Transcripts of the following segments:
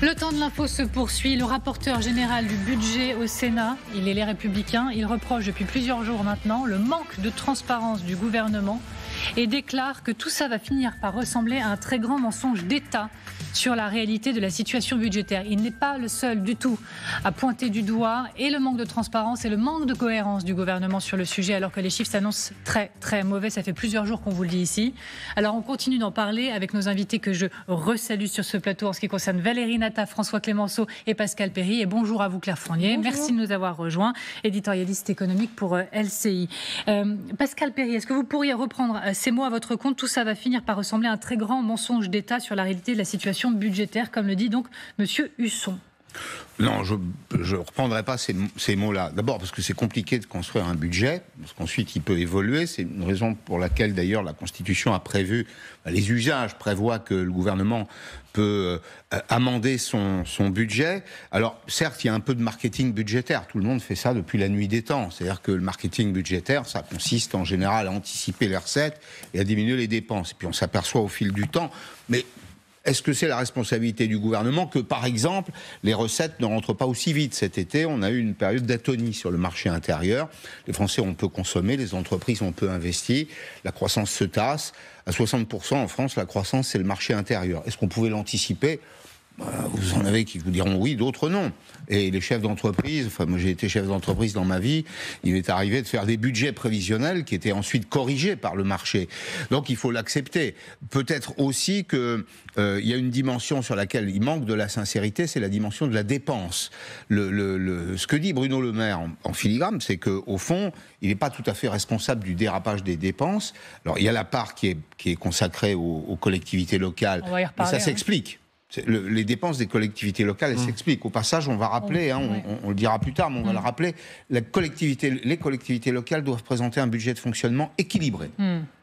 Le temps de l'info se poursuit. Le rapporteur général du budget au Sénat, il est les Républicains, il reproche depuis plusieurs jours maintenant le manque de transparence du gouvernement et déclare que tout ça va finir par ressembler à un très grand mensonge d'État sur la réalité de la situation budgétaire. Il n'est pas le seul du tout à pointer du doigt et le manque de transparence et le manque de cohérence du gouvernement sur le sujet, alors que les chiffres s'annoncent très très mauvais. Ça fait plusieurs jours qu'on vous le dit ici. Alors on continue d'en parler avec nos invités que je resalue sur ce plateau en ce qui concerne Valérie Nata, François Clémenceau et Pascal Perry. Et bonjour à vous Claire Fournier. Bonjour. Merci de nous avoir rejoints, éditorialiste économique pour LCI. Pascal Perry, est-ce que vous pourriez reprendre ces mots à votre compte? Tout ça va finir par ressembler à un très grand mensonge d'État sur la réalité de la situation budgétaire, comme le dit donc Monsieur Husson. Non, je ne reprendrai pas ces mots-là. D'abord parce que c'est compliqué de construire un budget, parce qu'ensuite il peut évoluer. C'est une raison pour laquelle d'ailleurs la Constitution a prévu, les usages prévoient que le gouvernement peut amender son budget. Alors certes, il y a un peu de marketing budgétaire. Tout le monde fait ça depuis la nuit des temps. C'est-à-dire que le marketing budgétaire, ça consiste en général à anticiper les recettes et à diminuer les dépenses. Et puis on s'aperçoit au fil du temps, mais est-ce que c'est la responsabilité du gouvernement que, par exemple, les recettes ne rentrent pas aussi vite? Cet été, on a eu une période d'atonie sur le marché intérieur. Les Français ont peu consommé, les entreprises ont peu investi, la croissance se tasse. À 60% en France, la croissance, c'est le marché intérieur. Est-ce qu'on pouvait l'anticiper? Vous en avez qui vous diront oui, d'autres non. Et les chefs d'entreprise, enfin moi j'ai été chef d'entreprise dans ma vie, il m'est arrivé de faire des budgets prévisionnels qui étaient ensuite corrigés par le marché. Donc il faut l'accepter. Peut-être aussi que il y a une dimension sur laquelle il manque de la sincérité, c'est la dimension de la dépense. Ce que dit Bruno Le Maire en filigrane, c'est qu'au fond, il n'est pas tout à fait responsable du dérapage des dépenses. Alors il y a la part qui est consacrée aux collectivités locales, mais ça s'explique. Les dépenses des collectivités locales, elles s'expliquent. Au passage, on va rappeler, on le dira plus tard, mais on va le rappeler, les collectivités locales doivent présenter un budget de fonctionnement équilibré,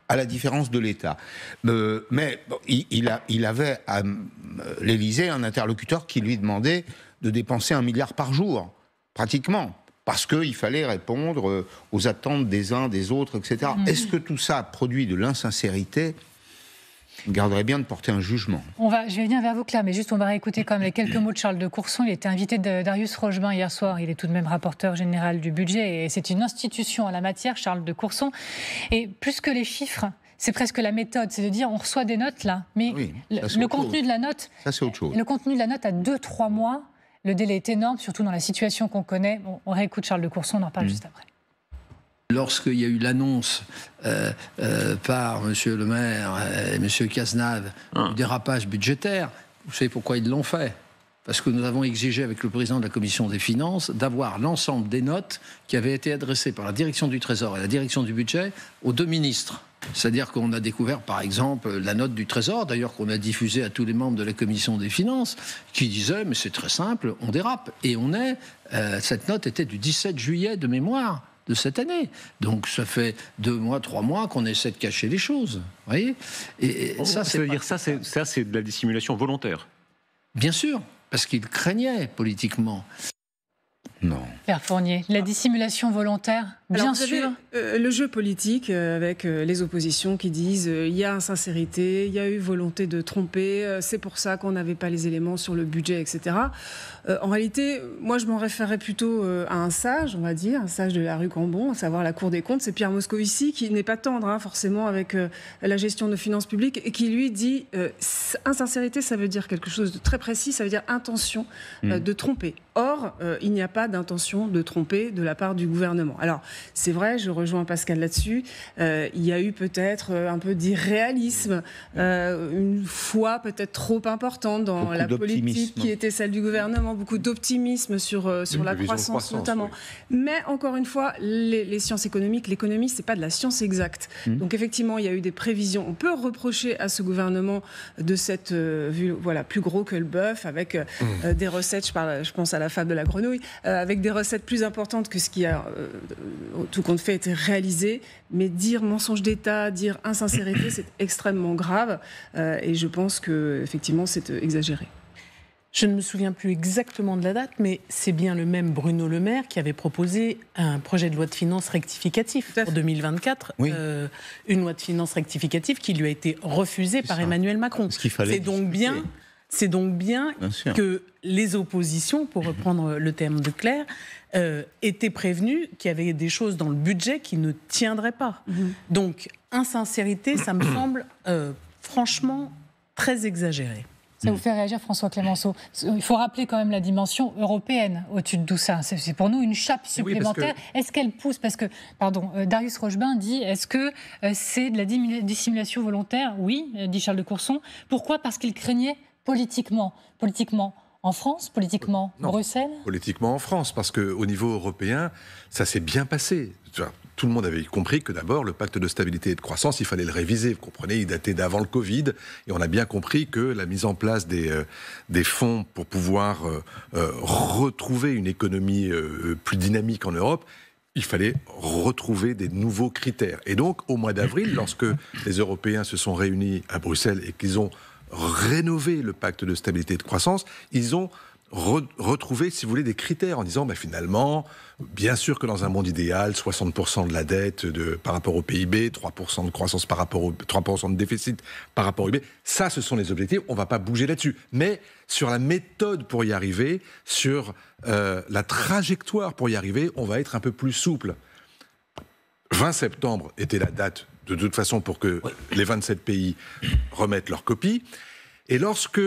à la différence de l'État. Mais il avait à l'Élysée un interlocuteur qui lui demandait de dépenser 1 milliard par jour, pratiquement, parce qu'il fallait répondre aux attentes des uns, des autres, etc. Est-ce que tout ça produit de l'insincérité ? On garderait bien de porter un jugement. Je vais venir vers vous, Claire, mais juste on va réécouter quand même les quelques mots de Charles de Courson. Il était invité de Darius Rochebain hier soir. Il est tout de même rapporteur général du budget et c'est une institution en la matière, Charles de Courson. Et plus que les chiffres, c'est presque la méthode, c'est de dire on reçoit des notes là, mais oui, le contenu de la note, ça c'est autre chose. Le contenu de la note à 2-3 mois, le délai est énorme, surtout dans la situation qu'on connaît. On réécoute Charles de Courson, on en reparle juste après. Lorsqu'il y a eu l'annonce par M. Le Maire et M. Cazenave du dérapage budgétaire, vous savez pourquoi ils l'ont fait? Parce que nous avons exigé avec le président de la Commission des Finances d'avoir l'ensemble des notes qui avaient été adressées par la direction du Trésor et la direction du budget aux deux ministres. C'est-à-dire qu'on a découvert, par exemple, la note du Trésor, d'ailleurs qu'on a diffusée à tous les membres de la Commission des Finances, qui disait, mais c'est très simple, on dérape. Et cette note était du 17 juillet de mémoire de cette année. Donc ça fait 2 mois, 3 mois qu'on essaie de cacher les choses. Vous voyez ? Et ça veut dire ça, c'est de la dissimulation volontaire. Bien sûr, parce qu'ils craignaient politiquement. Non. Pierre Fournier, la dissimulation volontaire, bien sûr. Le jeu politique avec les oppositions qui disent il y a insincérité, il y a eu volonté de tromper, c'est pour ça qu'on n'avait pas les éléments sur le budget, etc. En réalité, moi je m'en référerais plutôt à un sage, on va dire, un sage de la rue Cambon, à savoir la Cour des comptes, c'est Pierre Moscovici, qui n'est pas tendre forcément avec la gestion de nos finances publiques, et qui lui dit insincérité, ça veut dire quelque chose de très précis, ça veut dire intention de tromper. Or, il n'y a pas d'intention de tromper de la part du gouvernement. Alors, c'est vrai, je rejoins Pascal là-dessus, il y a eu peut-être un peu d'irréalisme, une foi peut-être trop importante dans la politique qui était celle du gouvernement, beaucoup d'optimisme sur la croissance notamment. Oui. Mais encore une fois, les sciences économiques, l'économie, c'est pas de la science exacte. Donc effectivement, il y a eu des prévisions. On peut reprocher à ce gouvernement de cette vue, voilà, plus gros que le bœuf, avec des recettes, je pense à la fable de la grenouille, avec des recettes plus importantes que ce qui a, tout compte fait, été réalisé. Mais dire mensonge d'État, dire insincérité, c'est extrêmement grave. Et je pense qu'effectivement, c'est exagéré. Je ne me souviens plus exactement de la date, mais c'est bien le même Bruno Le Maire qui avait proposé un projet de loi de finances rectificatif pour 2024, oui. Une loi de finances rectificative qui lui a été refusée par Emmanuel Macron. C'est donc bien C'est donc bien que les oppositions, pour reprendre le terme de Claire, étaient prévenues qu'il y avait des choses dans le budget qui ne tiendraient pas. Donc, insincérité, ça me semble franchement très exagéré. Ça vous fait réagir, François Clémenceau? Il faut rappeler quand même la dimension européenne au-dessus de tout ça. C'est pour nous une chape supplémentaire. Oui, est-ce qu'elle pousse? Parce que, Darius Rochebin dit, est-ce que c'est de la dissimulation volontaire? Oui, dit Charles de Courson. Pourquoi? Parce qu'il craignait politiquement en France, politiquement Bruxelles? Politiquement en France, parce qu'au niveau européen, ça s'est bien passé. Tout le monde avait compris que d'abord, le pacte de stabilité et de croissance, il fallait le réviser. Vous comprenez, il datait d'avant le Covid. Et on a bien compris que la mise en place des fonds pour pouvoir retrouver une économie plus dynamique en Europe, il fallait retrouver des nouveaux critères. Et donc, au mois d'avril, lorsque les Européens se sont réunis à Bruxelles et qu'ils ont rénové le pacte de stabilité et de croissance, ils ont retrouver, si vous voulez, des critères en disant, finalement, bien sûr que dans un monde idéal, 60% de la dette par rapport au PIB, 3% de croissance par rapport 3% de déficit par rapport au PIB, ça, ce sont les objectifs, on ne va pas bouger là-dessus. Mais sur la méthode pour y arriver, sur la trajectoire pour y arriver, on va être un peu plus souple. 20 septembre était la date, de toute façon, pour que les 27 pays remettent leur copie. Et lorsque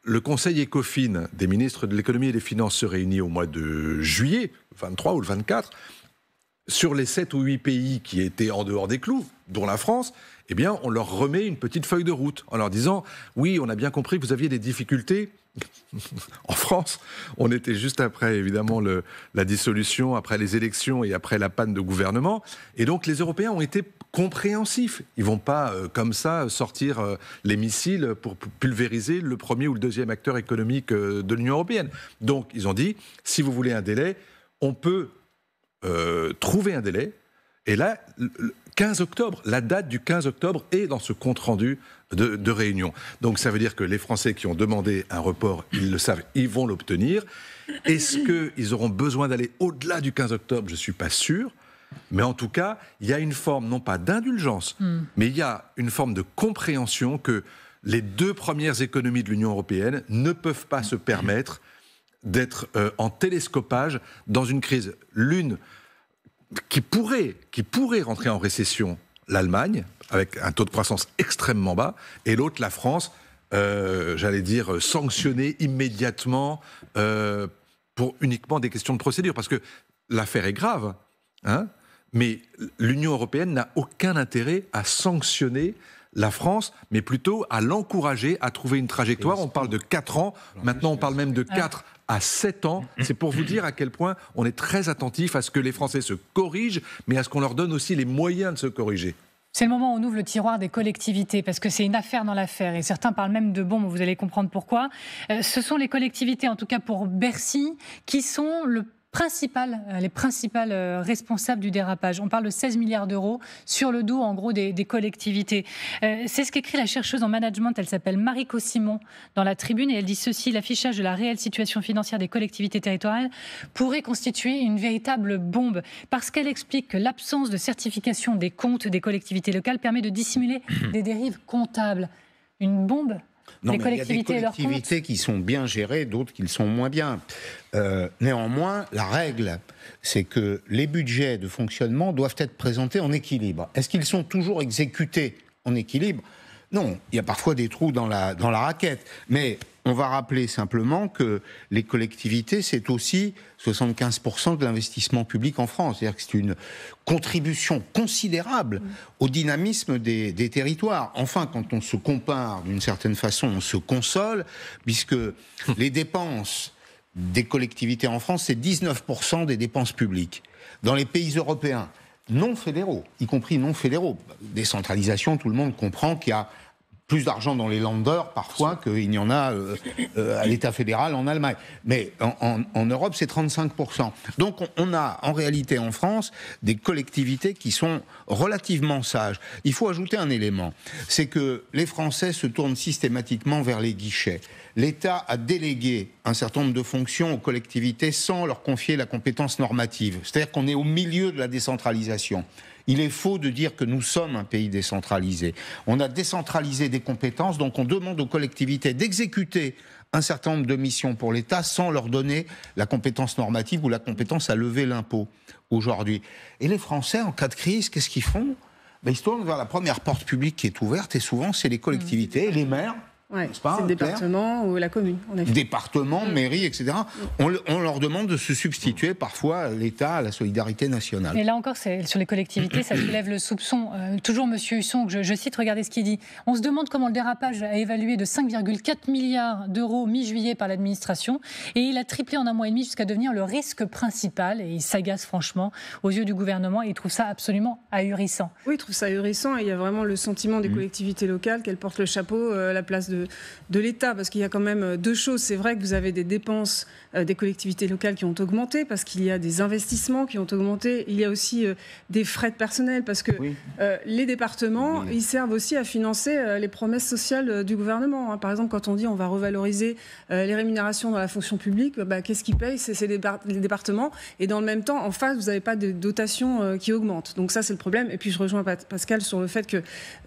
le Conseil ECOFIN des ministres de l'économie et des finances se réunit au mois de juillet, le 23 ou le 24, sur les 7 ou 8 pays qui étaient en dehors des clous, dont la France, eh bien, on leur remet une petite feuille de route en leur disant « Oui, on a bien compris que vous aviez des difficultés. » En France, on était juste après, évidemment, la dissolution, après les élections et après la panne de gouvernement. Et donc, les Européens ont été compréhensifs. Ils ne vont pas, comme ça, sortir les missiles pour pulvériser le premier ou le deuxième acteur économique de l'Union européenne. Donc, ils ont dit, si vous voulez un délai, on peut trouver un délai. Et là, le 15 octobre, la date du 15 octobre est dans ce compte-rendu de réunion. Donc ça veut dire que les Français qui ont demandé un report, ils le savent, ils vont l'obtenir. Est-ce qu'ils auront besoin d'aller au-delà du 15 octobre? Je ne suis pas sûr. Mais en tout cas, il y a une forme, non pas d'indulgence, mais il y a une forme de compréhension que les deux premières économies de l'Union européenne ne peuvent pas se permettre d'être en télescopage dans une crise. L'une qui pourrait rentrer en récession, l'Allemagne, avec un taux de croissance extrêmement bas, et l'autre, la France, sanctionnée immédiatement pour uniquement des questions de procédure. Parce que l'affaire est grave, mais l'Union européenne n'a aucun intérêt à sanctionner la France, mais plutôt à l'encourager à trouver une trajectoire. On parle de 4 ans, maintenant on parle même de 4 à 7 ans. C'est pour vous dire à quel point on est très attentif à ce que les Français se corrigent, mais à ce qu'on leur donne aussi les moyens de se corriger. C'est le moment où on ouvre le tiroir des collectivités, parce que c'est une affaire dans l'affaire, et certains parlent même de bombes, vous allez comprendre pourquoi. Ce sont les collectivités, en tout cas pour Bercy, qui sont les principales responsables du dérapage. On parle de 16 milliards d'euros sur le dos, en gros, des collectivités. C'est ce qu'écrit la chercheuse en management, elle s'appelle Mariko Simon, dans la Tribune, et elle dit ceci: l'affichage de la réelle situation financière des collectivités territoriales pourrait constituer une véritable bombe, parce qu'elle explique que l'absence de certification des comptes des collectivités locales permet de dissimuler des dérives comptables. Une bombe? Non, mais il y a des collectivités qui sont bien gérées, d'autres qui le sont moins bien. Néanmoins, la règle, c'est que les budgets de fonctionnement doivent être présentés en équilibre. Est-ce qu'ils sont toujours exécutés en équilibre? Non, il y a parfois des trous dans la raquette. Mais on va rappeler simplement que les collectivités, c'est aussi 75% de l'investissement public en France. C'est-à-dire que c'est une contribution considérable au dynamisme des territoires. Enfin, quand on se compare d'une certaine façon, on se console, puisque les dépenses des collectivités en France, c'est 19% des dépenses publiques. Dans les pays européens non fédéraux, y compris non fédéraux, décentralisation, tout le monde comprend qu'il y a plus d'argent dans les Länder parfois qu'il n'y en a à l'État fédéral en Allemagne. Mais en Europe, c'est 35%. Donc on a en réalité en France des collectivités qui sont relativement sages. Il faut ajouter un élément, c'est que les Français se tournent systématiquement vers les guichets. L'État a délégué un certain nombre de fonctions aux collectivités sans leur confier la compétence normative. C'est-à-dire qu'on est au milieu de la décentralisation. Il est faux de dire que nous sommes un pays décentralisé. On a décentralisé des compétences, donc on demande aux collectivités d'exécuter un certain nombre de missions pour l'État sans leur donner la compétence normative ou la compétence à lever l'impôt aujourd'hui. Et les Français, en cas de crise, qu'est-ce qu'ils font ? Ils se tournent vers la première porte publique qui est ouverte, et souvent c'est les collectivités et les maires. Ouais, c'est le département ou la commune. Département, mairie, etc. On leur demande de se substituer parfois à l'État, à la solidarité nationale. Et là encore, sur les collectivités, ça soulève le soupçon. Toujours M. Husson, je cite, regardez ce qu'il dit. On se demande comment le dérapage a évalué de 5,4 milliards d'euros mi-juillet par l'administration, et il a triplé en un mois et demi jusqu'à devenir le risque principal. Et il s'agace franchement aux yeux du gouvernement, et il trouve ça absolument ahurissant. Oui, il trouve ça ahurissant, et il y a vraiment le sentiment des collectivités locales qu'elles portent le chapeau à la place de l'État, parce qu'il y a quand même deux choses. C'est vrai que vous avez des dépenses des collectivités locales qui ont augmenté, parce qu'il y a des investissements qui ont augmenté. Il y a aussi des frais de personnel, parce que les départements, ils servent aussi à financer les promesses sociales du gouvernement. Par exemple, quand on dit on va revaloriser les rémunérations dans la fonction publique, qu'est-ce qui paye ? C'est les départements. Et dans le même temps, en face, vous n'avez pas de dotation qui augmente. Donc ça, c'est le problème. Et puis je rejoins Pascal sur le fait qu'il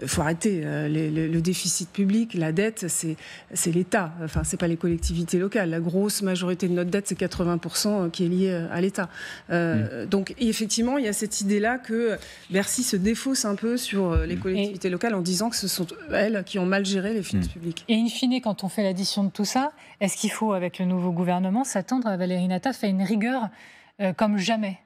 faut arrêter le déficit public, la dette. C'est l'État, enfin c'est pas les collectivités locales. La grosse majorité de notre dette, c'est 80% qui est liée à l'État. Donc effectivement, il y a cette idée-là que Bercy se défausse un peu sur les collectivités locales en disant que ce sont elles qui ont mal géré les finances publiques. Et in fine, quand on fait l'addition de tout ça, est-ce qu'il faut, avec le nouveau gouvernement, s'attendre à Valérie Nataf à une rigueur comme jamais ?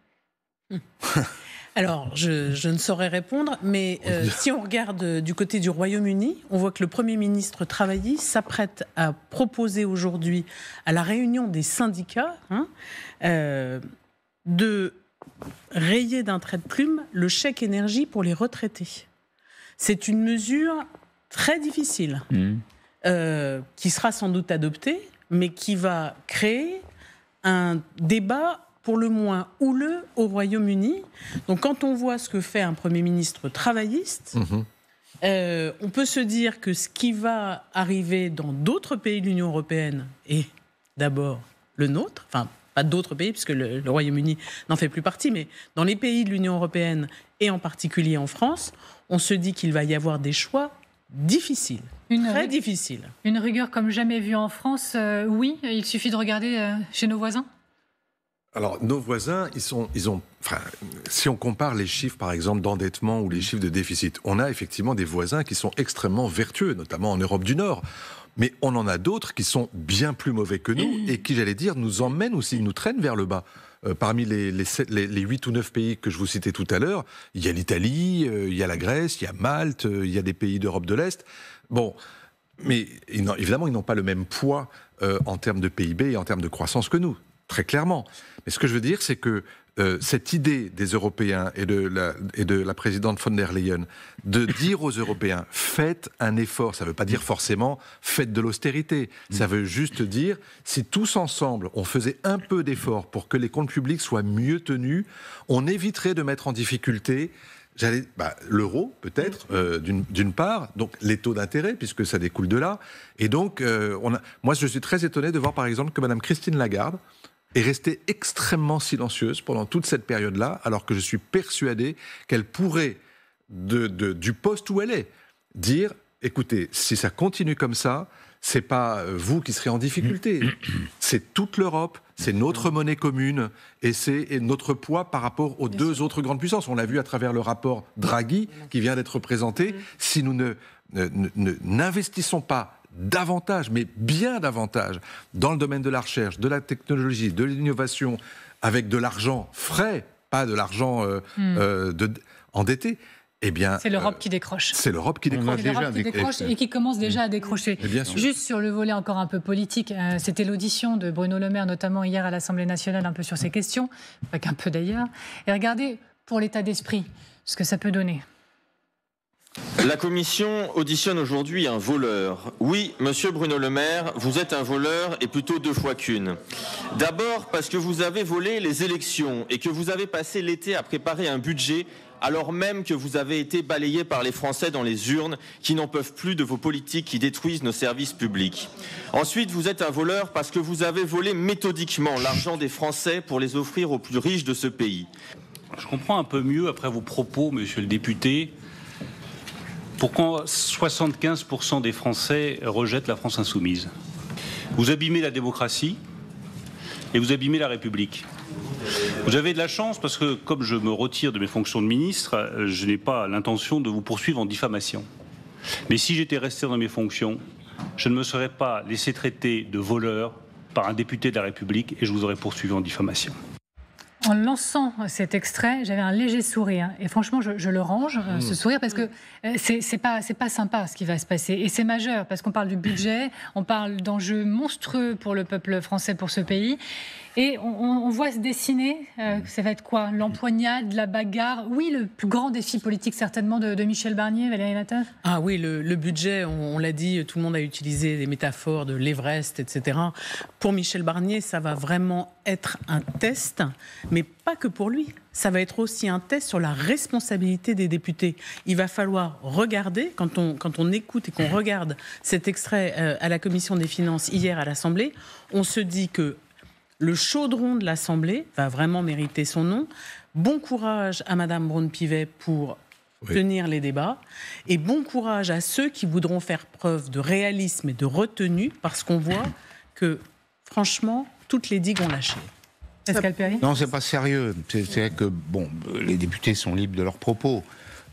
Alors, je ne saurais répondre, mais si on regarde du côté du Royaume-Uni, on voit que le Premier ministre travailliste s'apprête à proposer aujourd'hui à la réunion des syndicats de rayer d'un trait de plume le chèque énergie pour les retraités. C'est une mesure très difficile qui sera sans doute adoptée, mais qui va créer un débat pour le moins houleux au Royaume-Uni. Donc quand on voit ce que fait un Premier ministre travailliste, on peut se dire que ce qui va arriver dans d'autres pays de l'Union européenne, et d'abord le nôtre, enfin pas d'autres pays puisque le Royaume-Uni n'en fait plus partie, mais dans les pays de l'Union européenne et en particulier en France, on se dit qu'il va y avoir des choix difficiles. Très difficiles. Une rigueur comme jamais vue en France, oui, il suffit de regarder chez nos voisins. Alors, nos voisins, si on compare les chiffres, par exemple, d'endettement ou les chiffres de déficit, on a effectivement des voisins qui sont extrêmement vertueux, notamment en Europe du Nord. Mais on en a d'autres qui sont bien plus mauvais que nous et qui, j'allais dire, nous emmènent aussi, nous traînent vers le bas. Parmi les 8 ou 9 pays que je vous citais tout à l'heure, il y a l'Italie, il y a la Grèce, il y a Malte, il y a des pays d'Europe de l'Est. Bon, mais évidemment, ils n'ont pas le même poids en termes de PIB et en termes de croissance que nous. Très clairement. Mais ce que je veux dire, c'est que cette idée des Européens et de la présidente von der Leyen de dire aux Européens « faites un effort », ça ne veut pas dire forcément « faites de l'austérité ». Ça veut juste dire si tous ensemble on faisait un peu d'effort pour que les comptes publics soient mieux tenus, on éviterait de mettre en difficulté l'euro, peut-être, d'une part, donc les taux d'intérêt, puisque ça découle de là. Et donc, moi, je suis très étonné de voir, par exemple, que Mme Christine Lagarde est restée extrêmement silencieuse pendant toute cette période-là, alors que je suis persuadé qu'elle pourrait, du poste où elle est, dire « écoutez, si ça continue comme ça, c'est pas vous qui serez en difficulté, c'est toute l'Europe, c'est notre monnaie commune et c'est notre poids par rapport aux deux autres grandes puissances. » On l'a vu à travers le rapport Draghi qui vient d'être présenté. Si nous n'investissons pas davantage, mais bien davantage, dans le domaine de la recherche, de la technologie, de l'innovation, avec de l'argent frais, pas de l'argent endetté, eh bien, c'est l'Europe qui décroche. C'est l'Europe qui décroche. C'est l'Europe qui décroche et qui commence déjà à décrocher. Bien sûr. Juste sur le volet encore un peu politique, c'était l'audition de Bruno Le Maire, notamment hier à l'Assemblée nationale, un peu sur ces questions, pas qu'un peu d'ailleurs. Et regardez, pour l'état d'esprit, ce que ça peut donner. La commission auditionne aujourd'hui un voleur. Oui, monsieur Bruno Le Maire, vous êtes un voleur et plutôt 2 fois qu'une. D'abord parce que vous avez volé les élections et que vous avez passé l'été à préparer un budget alors même que vous avez été balayé par les Français dans les urnes qui n'en peuvent plus de vos politiques qui détruisent nos services publics. Ensuite, vous êtes un voleur parce que vous avez volé méthodiquement l'argent des Français pour les offrir aux plus riches de ce pays. je comprends un peu mieux, après vos propos, monsieur le député, pourquoi 75% des Français rejettent la France insoumise. Vous abîmez la démocratie et vous abîmez la République. Vous avez de la chance parce que, comme je me retire de mes fonctions de ministre, je n'ai pas l'intention de vous poursuivre en diffamation. Mais si j'étais resté dans mes fonctions, je ne me serais pas laissé traiter de voleur par un député de la République et je vous aurais poursuivi en diffamation. En lançant cet extrait, j'avais un léger sourire. Et franchement, je le range, ce sourire, parce que c'est pas sympa ce qui va se passer. Et c'est majeur, parce qu'on parle du budget, on parle d'enjeux monstrueux pour le peuple français, pour ce pays. Et on voit se dessiner, ça va être quoi? L'empoignade, la bagarre? Oui, le plus grand défi politique certainement de Michel Barnier, Valérie Nataf? Ah oui, le budget, on l'a dit, tout le monde a utilisé des métaphores de l'Everest, etc. Pour Michel Barnier, ça va vraiment être un test, mais pas que pour lui. Ça va être aussi un test sur la responsabilité des députés. Il va falloir regarder, quand on écoute et qu'on regarde cet extrait à la Commission des Finances hier à l'Assemblée, on se dit que le chaudron de l'Assemblée va vraiment mériter son nom. Bon courage à Madame Braun-Pivet pour tenir les débats. Et bon courage à ceux qui voudront faire preuve de réalisme et de retenue, parce qu'on voit que, franchement, toutes les digues ont lâché. Pascal Perry ? Non, c'est pas sérieux. C'est vrai que, bon, les députés sont libres de leurs propos.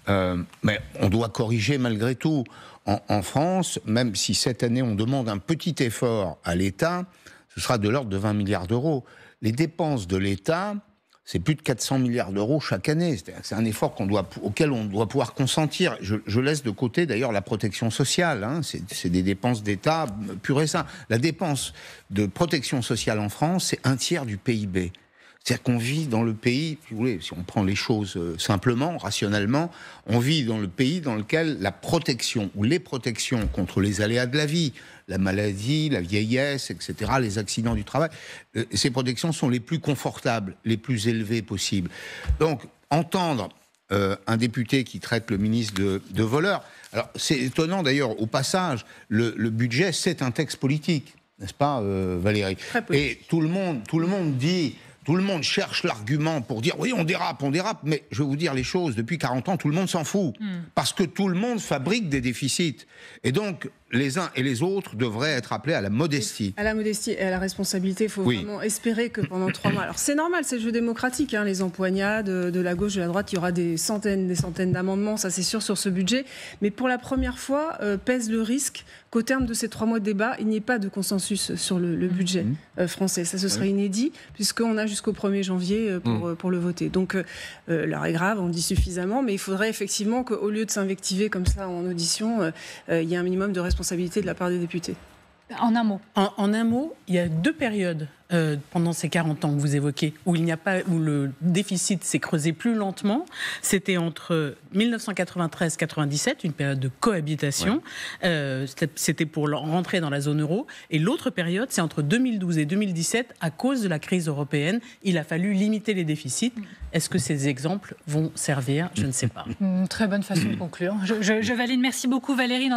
Mais on doit corriger malgré tout. En France, même si cette année on demande un petit effort à l'État, ce sera de l'ordre de 20 milliards d'euros. Les dépenses de l'État, c'est plus de 400 milliards d'euros chaque année. C'est un effort auquel on doit pouvoir consentir. Je laisse de côté d'ailleurs la protection sociale. Hein. C'est des dépenses d'État pur et simple. La dépense de protection sociale en France, c'est 1/3 du PIB. C'est-à-dire qu'on vit dans le pays, si vous voulez, si on prend les choses simplement, rationnellement, on vit dans le pays dans lequel la protection ou les protections contre les aléas de la vie, la maladie, la vieillesse, etc., les accidents du travail, ces protections sont les plus confortables, les plus élevées possibles. Donc, entendre un député qui traite le ministre de voleur, alors c'est étonnant d'ailleurs, au passage, le budget, c'est un texte politique, n'est-ce pas, Valérie ? Et tout le monde dit... Tout le monde cherche l'argument pour dire « oui, on dérape », mais je vais vous dire les choses, depuis 40 ans, tout le monde s'en fout. Parce que tout le monde fabrique des déficits. Et donc, les uns et les autres devraient être appelés à la modestie. À la modestie et à la responsabilité, il faut vraiment espérer que pendant 3 mois... Alors c'est normal, c'est le jeu démocratique, hein, les empoignades de la gauche, de la droite, il y aura des centaines d'amendements, ça c'est sûr, sur ce budget. Mais pour la première fois, pèse le risque qu'au terme de ces 3 mois de débat, il n'y ait pas de consensus sur le budget français. Ça, ce serait inédit, puisqu'on a jusqu'au 1er janvier pour le voter. Donc l'heure est grave, on le dit suffisamment, mais il faudrait effectivement qu'au lieu de s'invectiver comme ça en audition, il y ait un minimum de responsabilité de la part des députés. En un mot. En un mot, il y a 2 périodes pendant ces 40 ans que vous évoquez, où le déficit s'est creusé plus lentement. C'était entre 1993-97, une période de cohabitation. C'était pour rentrer dans la zone euro. Et l'autre période, c'est entre 2012 et 2017, à cause de la crise européenne. Il a fallu limiter les déficits. Est-ce que ces exemples vont servir ? Je ne sais pas. Une très bonne façon de conclure. Je valide. Merci beaucoup, Valérie.